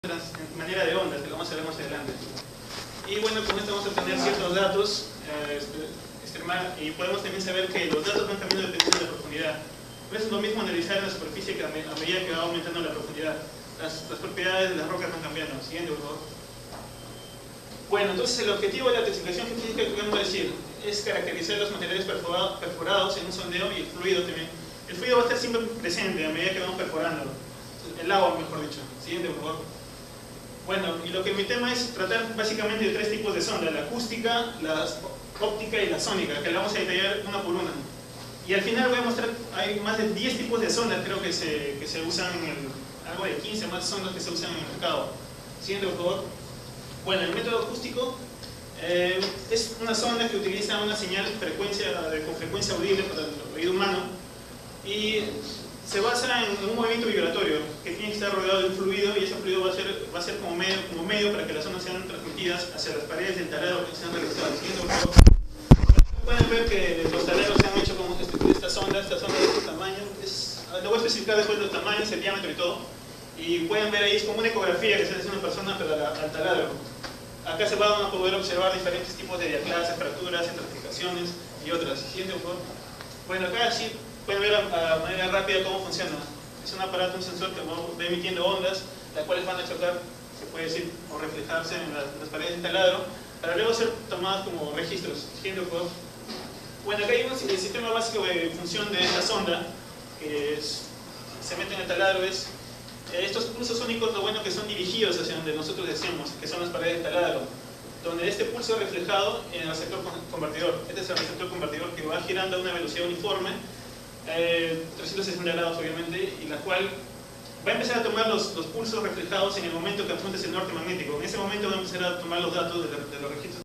en manera de ondas, que lo vamos a ver más adelante. Y bueno, con esto vamos a obtener ciertos datos y podemos también saber que los datos van cambiando dependiendo de la profundidad. No es lo mismo analizar en la superficie que a medida que va aumentando la profundidad. Las propiedades de las rocas van cambiando. Siguiente, por favor. Bueno, entonces el objetivo de la clasificación geofísica que vamos a decir es caracterizar los materiales perforados en un sondeo y el fluido también. El fluido va a estar siempre presente a medida que vamos perforando. El agua, mejor dicho. Siguiente, por favor. Bueno, y lo que mi tema es tratar básicamente de tres tipos de sonda: la acústica, la óptica y la sónica, que la vamos a detallar una por una. Y al final voy a mostrar, hay más de 10 tipos de sondas, creo que se usan, algo de 15 más sondas que se usan en el mercado. Siguiente, por favor. Bueno, el método acústico es una sonda que utiliza una señal con frecuencia audible para el oído humano y se basa en un movimiento vibratorio que tiene que estar rodeado de un fluido, y ese fluido va a ser como medio para que las ondas sean transmitidas hacia las paredes del taladro que se han realizado. Siguiente, por favor. Pueden ver que los taladros se han hecho con esta sonda de este tamaño. Le voy a especificar después los tamaños, el diámetro y todo. Y pueden ver ahí, es como una ecografía que se hace una persona pero al taladro. Acá se van a poder observar diferentes tipos de diaclases, fracturas, estratificaciones y otras. Siguiente, por favor. Bueno, acá sí pueden ver a manera rápida cómo funciona. Es un aparato, un sensor que va emitiendo ondas, las cuales van a chocar, se puede decir, o reflejarse en las paredes del taladro, para luego ser tomadas como registros. Siguiente, por favor. Bueno, acá hay el sistema básico de función de esta sonda, que se mete en el taladro. Estos pulsos sónicos, lo bueno que son dirigidos hacia donde nosotros deseamos, que son las paredes del taladro, donde este pulso es reflejado en el receptor convertidor. Este es el receptor convertidor que va girando a una velocidad uniforme, 360 grados obviamente, y la cual va a empezar a tomar los pulsos reflejados en el momento que apuntes el norte magnético. En ese momento va a empezar a tomar los datos de los registros.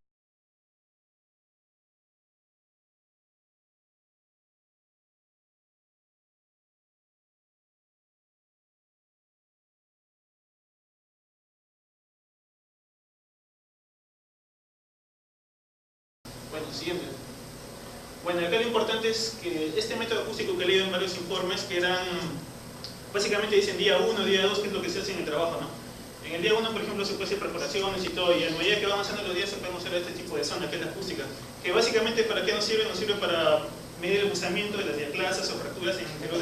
Bueno, siguiente. Bueno, acá lo importante es que este método acústico que he leído en varios informes, que eran, básicamente dicen día 1, día 2, que es lo que se hace en el trabajo, ¿no? En el día 1, por ejemplo, se puede hacer perforaciones y todo, y a medida que van avanzando los días se puede usar este tipo de sonda, que es la acústica, que básicamente, ¿para qué nos sirve? Nos sirve para medir el buzamiento de las diaclasas o fracturas en el interior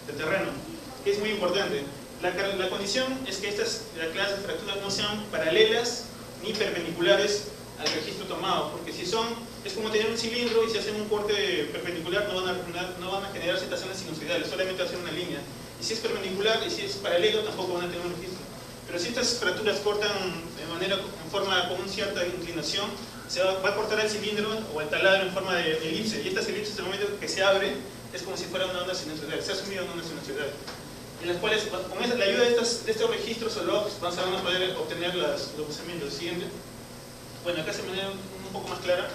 del terreno, que es muy importante. La condición es que estas diaclasas, fracturas, no sean paralelas ni perpendiculares al registro tomado, porque si son, es como tener un cilindro y si hacen un corte perpendicular no van a generar ciertas zonas sinusoidales, solamente va a ser una línea. Y si es perpendicular y si es paralelo tampoco van a tener un registro. Pero si estas fracturas cortan en forma con una cierta inclinación, se va a cortar el cilindro o el taladro en forma de elipse, y estas elipses, en el momento que se abre, es como si fuera una onda sinusoidal, se ha sumido en una sinusoidal, en las cuales, con la ayuda de estos registros o logs, van a poder obtener los buzamientos. Siguiente. Bueno, acá se me da un poco más clara.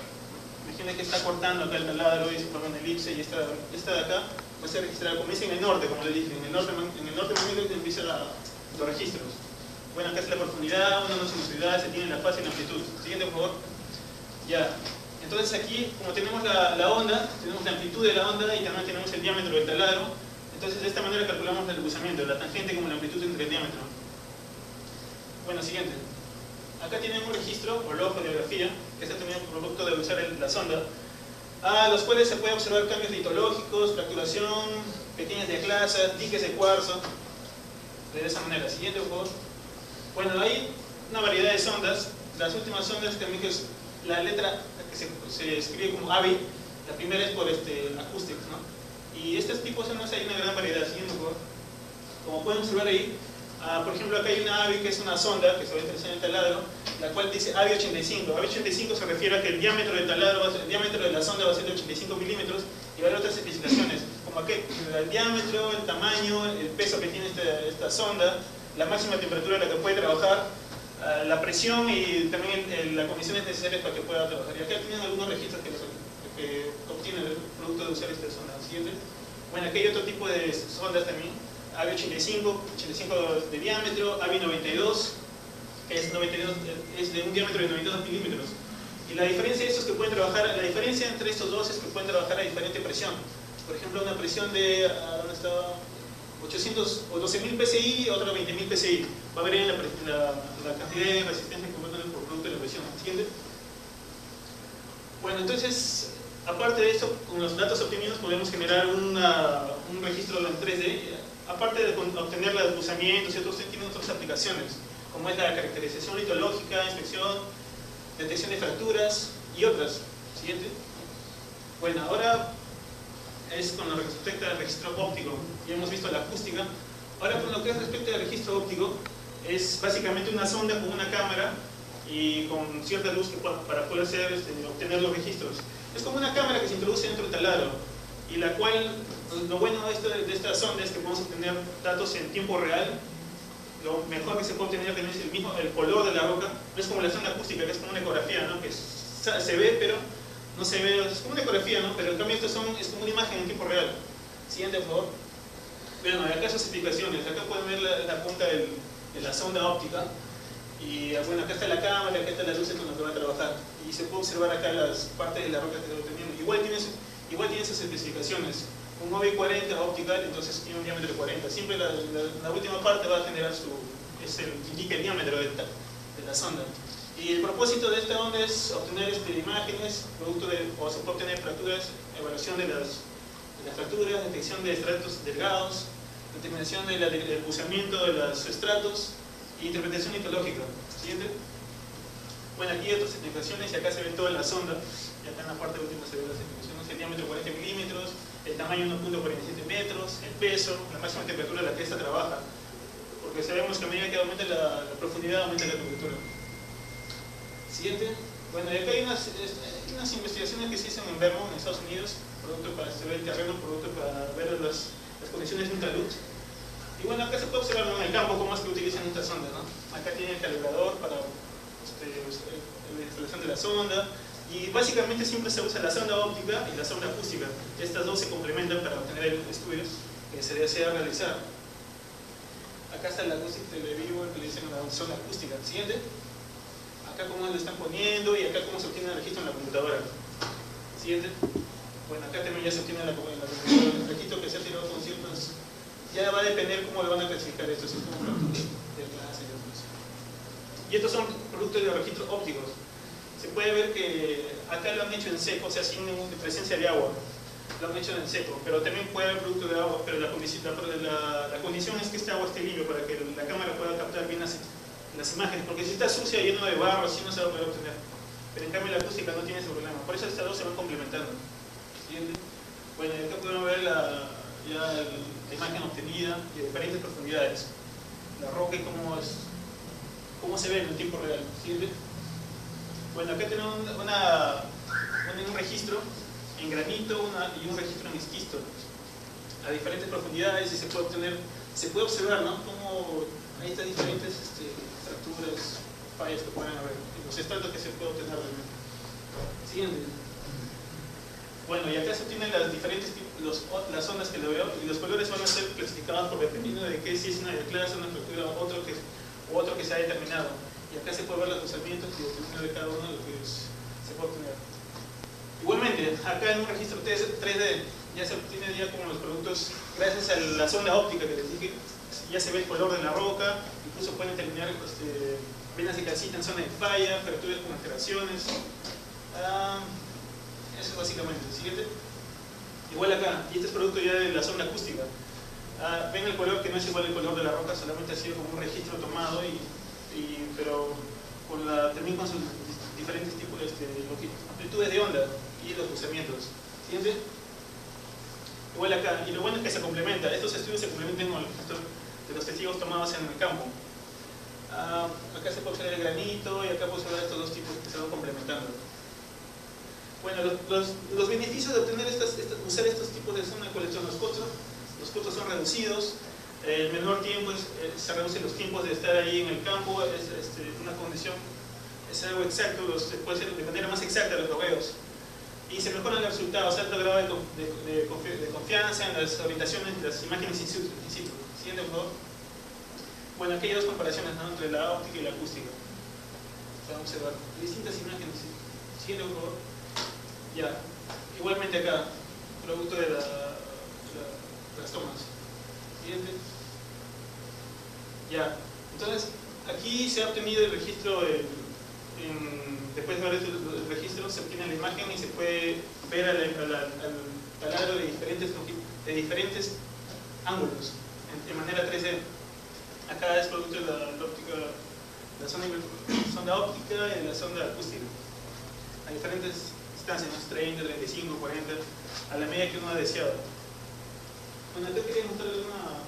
Imaginen que está cortando acá el taladro y se forma una elipse, y esta de acá va a ser registrada, comienza en el norte, como les dije, en el norte magnético empiezan los registros. Bueno, acá es la profundidad, una sinusoidal, se tiene la fase y la amplitud. Siguiente, por favor. Ya. Entonces aquí, como tenemos la onda, tenemos la amplitud de la onda y también tenemos el diámetro del taladro. Entonces de esta manera calculamos el buzamiento, la tangente como la amplitud entre el diámetro. Bueno, siguiente. Acá tienen un registro o log de geografía, que es también un producto de usar la sonda, a los cuales se pueden observar cambios litológicos, fracturación, pequeñas diaclasas, diques de cuarzo, de esa manera. Siguiente, por favor. Bueno, hay una variedad de sondas. Las últimas sondas también, que es la letra que se escribe como AVI, la primera es por acoustics, ¿no? Y estos tipos de sondas hay una gran variedad. Siguiente, por favor. Como pueden observar ahí, por ejemplo, acá hay una AVI que es una sonda que se va a interesar en el taladro, la cual dice AVI 85. AVI 85 se refiere a que el diámetro del taladro, el diámetro de la sonda va a ser de 85 milímetros, y va a haber otras especificaciones, como aquí el diámetro, el tamaño, el peso que tiene esta sonda, la máxima temperatura a la que puede trabajar, la presión y también las condiciones necesarias para que pueda trabajar. Y acá tienen algunos registros que obtienen el producto de usar esta sonda. Siguiente. Bueno, aquí hay otro tipo de sondas también. AVI 85 de diámetro, AVI 92, que es de un diámetro de 92 milímetros. Y la diferencia de estos que pueden trabajar, la diferencia entre estos dos es que pueden trabajar a diferente presión. Por ejemplo, una presión de, ¿dónde estaba? 800 o 12.000 PSI, otro 20.000 PSI. Va a variar la cantidad de resistencia que va a tener por producto de la presión, ¿entiendes? Bueno, entonces, aparte de esto, con los datos obtenidos podemos generar un registro en 3D. Aparte de obtener los desglosamientos y otros, tienen otras aplicaciones, como es la caracterización litológica, inspección, detección de fracturas y otras. Siguiente. Bueno, ahora es con lo que respecta al registro óptico. Ya hemos visto la acústica. Ahora con lo que es respecto al registro óptico, es básicamente una sonda con una cámara y con cierta luz para poder obtener los registros. Es como una cámara que se introduce dentro del taladro, y la cual, lo bueno de esta sonda es que podemos obtener datos en tiempo real. Lo mejor que se puede obtener es el color de la roca. No es como la sonda acústica, que es como una ecografía, ¿no? Que se ve, pero no se ve, es como una ecografía, ¿no? Pero en cambio es como una imagen en tiempo real. Siguiente, por favor. Bueno, acá sus explicaciones. Acá pueden ver la punta de la sonda óptica. Y bueno, acá está la cámara, acá está la luz con la que va a trabajar. Y se puede observar acá las partes de la roca que está obteniendo. Igual tiene sus especificaciones. Un OV40 optical, entonces tiene un diámetro de 40. Siempre la última parte va a generar indica el diámetro de la sonda. Y el propósito de esta onda es obtener imágenes, o se puede obtener fracturas, evaluación de las fracturas, detección de estratos delgados, determinación del buceamiento de los estratos e interpretación litológica. ¿Siguiente? Bueno, aquí hay otras explicaciones y acá se ve toda la sonda. Y acá en la parte última se ve las explicaciones: el diámetro 40 milímetros, el tamaño 1.47 metros, el peso, la máxima temperatura a la que esta trabaja. Porque sabemos que a medida que aumenta la profundidad, aumenta la temperatura. Siguiente. Bueno, y acá hay unas investigaciones que se hicieron en Vermont, en Estados Unidos, producto para estudiar el terreno, producto para ver las condiciones de ultraluz. Y bueno, acá se puede observar en el campo cómo es que utilizan esta sonda, ¿no? Acá tiene el calibrador para la instalación de la sonda. Y básicamente siempre se usa la sonda óptica y la sonda acústica. Estas dos se complementan para obtener estudios que se desea realizar. Acá está la acústica de vivo que le dicen la sonda acústica. Siguiente. Acá cómo lo están poniendo y acá cómo se obtiene el registro en la computadora. Siguiente. Bueno, acá también ya se obtiene la computadora el registro que se ha tirado con ciertas. Ya va a depender cómo lo van a clasificar esto, si es como fracturas de clase y otros. Y estos son productos de registro ópticos. Se puede ver que acá lo han hecho en seco, o sea, sin presencia de agua. Lo han hecho en seco, pero también puede haber producto de agua, pero la condición es que este agua esté limpia para que la cámara pueda captar bien las imágenes, porque si está sucia, lleno de barro, así no se va a poder obtener. Pero en cambio la acústica no tiene ese problema, por eso estas dos se van complementando. ¿Siguiente? Bueno, acá podemos ver la imagen obtenida y a diferentes profundidades. La roca y cómo se ve en el tiempo real. ¿Siguiente? Bueno, acá tenemos un registro en granito y un registro en esquisto a diferentes profundidades, y se puede observar, ¿no? Cómo hay estas diferentes fracturas, fallas que pueden haber, y los estratos que se puede obtener realmente. Siguiente. Bueno, y acá se obtienen las diferentes las ondas que lo veo, y los colores van a ser clasificados por dependiendo de qué, si es una de clase, una fractura o otro que se ha determinado. Y acá se puede ver los desglosamientos y determinar de cada uno de lo que se puede obtener. Igualmente, acá en un registro 3D ya se obtiene ya como los productos, gracias a la sonda óptica que les dije, ya se ve el color de la roca, incluso pueden determinar venas de calcita en zona de falla, fracturas con alteraciones. Eso es básicamente. Siguiente. Igual acá, y este es producto ya de la sonda acústica. Ven el color que no es igual al color de la roca, solamente ha sido como un registro tomado, pero también con sus diferentes tipos de amplitudes de onda y los buceamientos. ¿Siguiente? Igual acá, y lo bueno es que se complementa, estos estudios se complementan con el registro de los testigos tomados en el campo. Acá se puede observar el granito y acá puede observar estos dos tipos que se van complementando. Bueno, los beneficios de obtener usar estos tipos de sonda, ¿cuáles son los costos? Los costos son reducidos, el menor tiempo, se reducen los tiempos de estar ahí en el campo, es una condición, es algo exacto, se puede hacer de manera más exacta los logueos. Y se mejoran los resultados, alto grado de confianza en las orientaciones de las imágenes in situ. Siguiente, por favor. Bueno, aquí hay dos comparaciones, ¿no?, entre la óptica y la acústica. Vamos a observar distintas imágenes. Siguiente, por favor. Ya, igualmente acá, producto de las tomas. Siguiente. Ya, entonces aquí se ha obtenido el registro, después de ver el registro se obtiene la imagen y se puede ver al taladro de diferentes ángulos, de manera 3D. Acá es producto de la óptica, la sonda óptica y la sonda acústica, a diferentes distancias, 30, 35, 40, a la medida que uno ha deseado. Bueno, acá quería mostrarles una...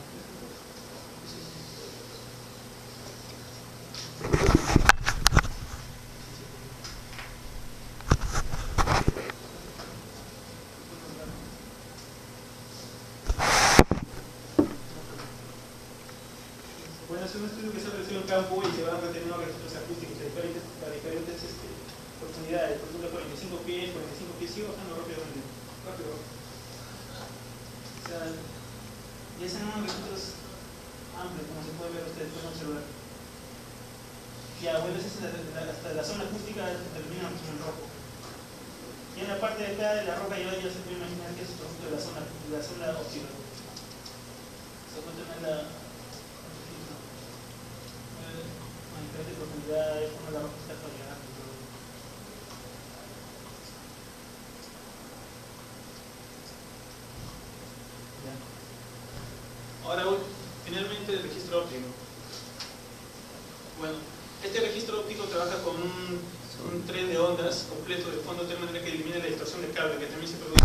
Bueno, es un estudio que se ha realizado en campo y se van reteniendo registros acústicos a diferentes profundidades, por ejemplo 45 pies, sigue bajando rápidamente. Rápido. O sea, ya son registros amplios, como se puede ver, ustedes pueden observar. Ya, bueno, esa es hasta la zona acústica termina en rojo. Y en la parte de acá de la roca ya se puede imaginar que es producto de la zona óptica. Se puede tener a diferentes profundidades, como la roca está fallando. Ahora, finalmente el registro óptico. Bueno, este registro óptico trabaja con un tren de ondas completo de fondo de tal manera que elimina la distorsión del cable, que también se produce